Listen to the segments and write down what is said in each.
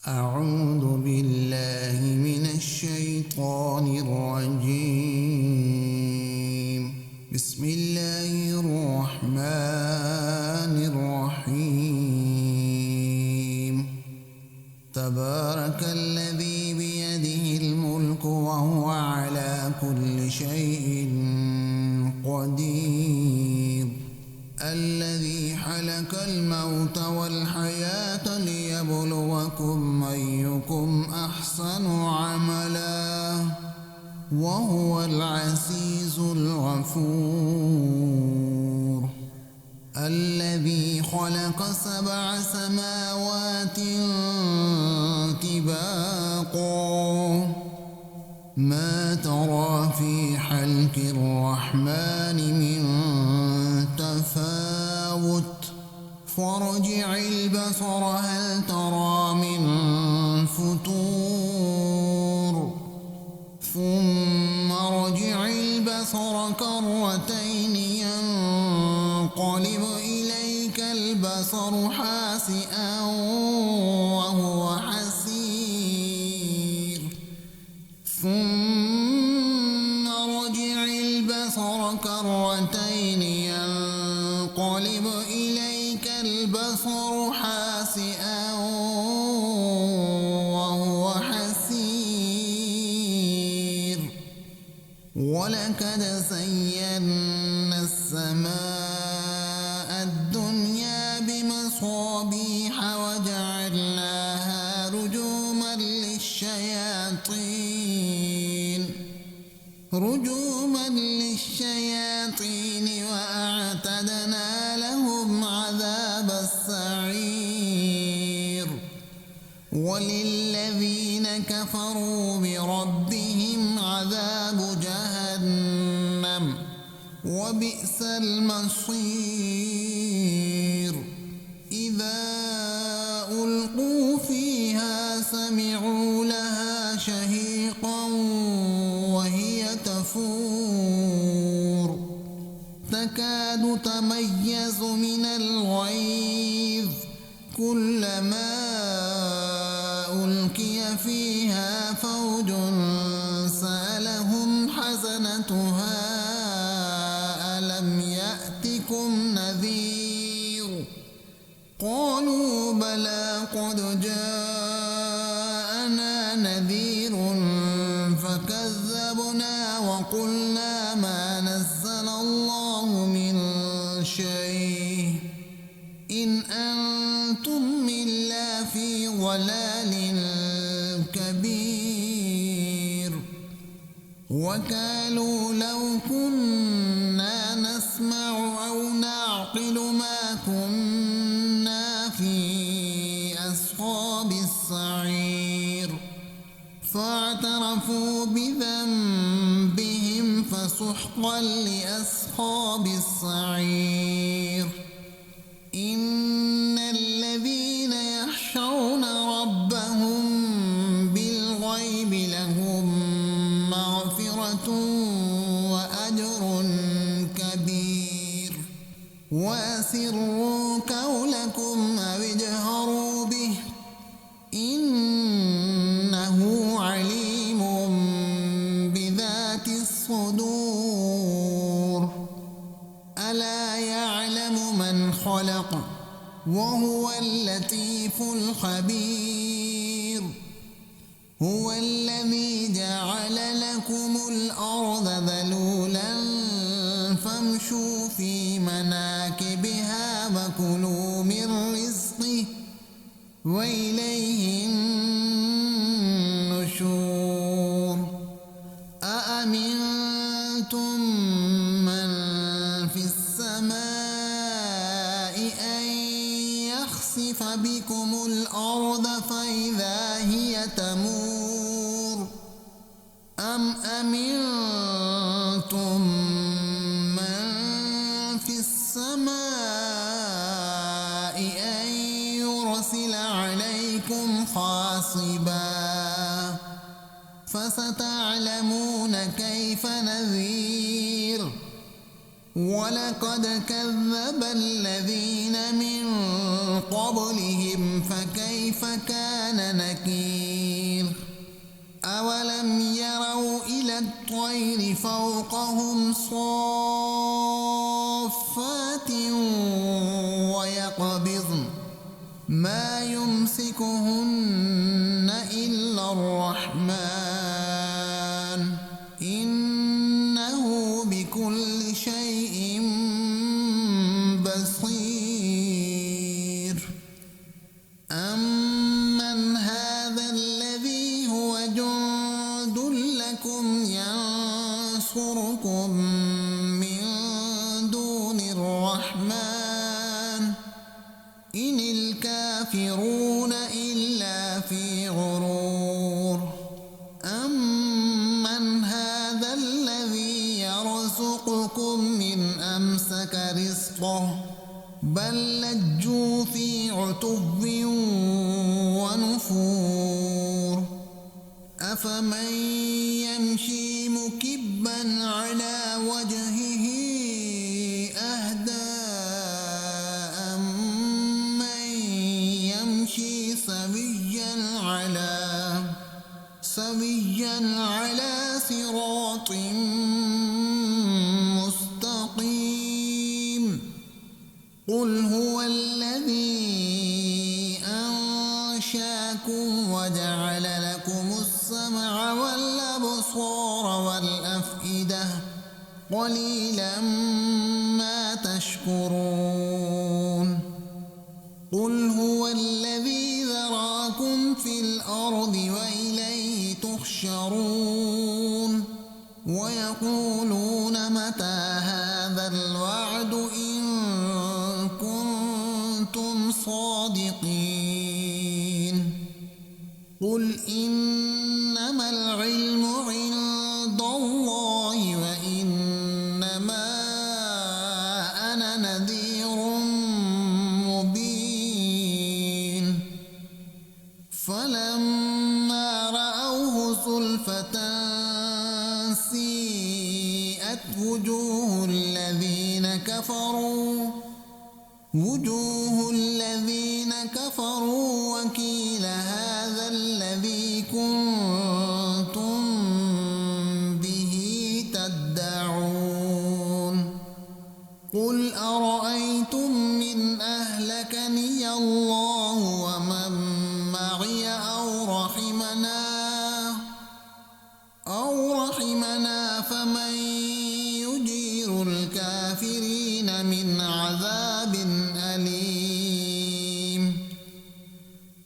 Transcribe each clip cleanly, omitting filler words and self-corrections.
أعوذ بالله من الشيطان الرجيم. بسم الله الرحمن الرحيم. تبارك الذي بيده الملك وهو على كل شيء قدير. الذي خلق الموت والحياة ليبلوكم أيكم أحسن عملا وهو العزيز الغفور. الذي خلق 7 سماوات طباقا ما ترى في خلق الرحمن من تفاوت فارجع البصر هل ترى من فطور ثم ارجع البصر كرتين ينقلب إليك البصر خاسئا وهو حسير ثم ارجع البصر كرتين ينقلب إليك البصر خاسئا وهو حسير. ولقد زينا السماء الدنيا بمصابيح وجعلناها رجوما للشياطين وأعتدنا لهم عذاب السعير. وللذين كفروا بربهم عذاب جهنم وبئس المصير. إذا ألقوا فيها سمعوا لها شهيقا وهي تفور تكاد تميز من الغيظ كلما ألقي فيها فوج سألهم خزنتها ألم يأتكم نذير قالوا بلى قد جاءنا نذير فكذبنا وقلنا ما نزل الله من شيء إن أنتم إلا في ضلال كبير. وقالوا لو كنا نسمع أو نعقل ما كنا في أصحاب السعير فاعترفوا بذنبهم فسحقا لأصحاب السعير. إن الذين يخشون ربهم بالغيب لهم مغفرة وأجر كبير. وأسروا قولكم أو اجهروا به إنه عليم بذات الصدور. ألا يعلم من خلق وهو اللطيف الخبير. هو الذي جعل لكم الأرض ذلولا فامشوا في مناكبها وكلوا من رزقه وإليه النشور. أأمنتم من في السماء أن يخسف بكم الأرض فإذا هي تمور أم أمنتم من في السماء أن يرسل عليكم حاصبا فستعلمون كيف نذير. ولقد كذب الذين من قبلهم فكيف كان نكير. فوقهم صافات ويقبضن ما يمسكهن إلا الرحمن إنه بكل شيء بصير أمن هذا الذي هو جند لكم ينصركم من دون الرحمن إن الكافرون إلا في غرور أمن هذا الذي يرزقكم إن أمسك رزقه بل لجوا في عتب ونفور أفمن يمشي مكبا على وجهه أهدى أمن يمشي سويا على صراط مستقيم قل هو الذي أنشاكم وجعل لكم السمع والأبصار والأفئدة قليلا ما تشكرون قل هو الذي ذراكم في الأرض وإليه تحشرون ويقولون متى هذا الوعد إن كنتم صادقين قل إنما العلم عند الله وإنما أنا نذير مبين فلما رأوه زلفة سيئت وجوه الذين كفروا وقيل هذا الذي كنتم به تدعون قل أرأيتم من أهلكني الله ومن معي أو رحمنا فمن يجير الكافرين من عذاب أليم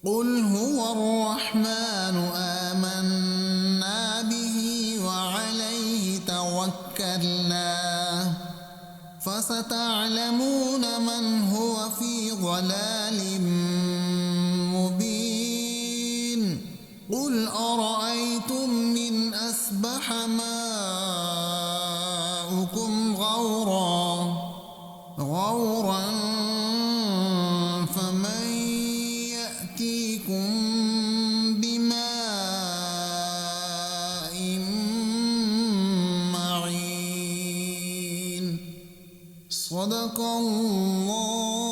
قل هو الرحمن آمنا به وعليه توكلنا فستعلمون من هو في ضلال مبين قل أرأيتم من أصبح ماؤكم غورا فمن يأتيكم بماء معين صدق الله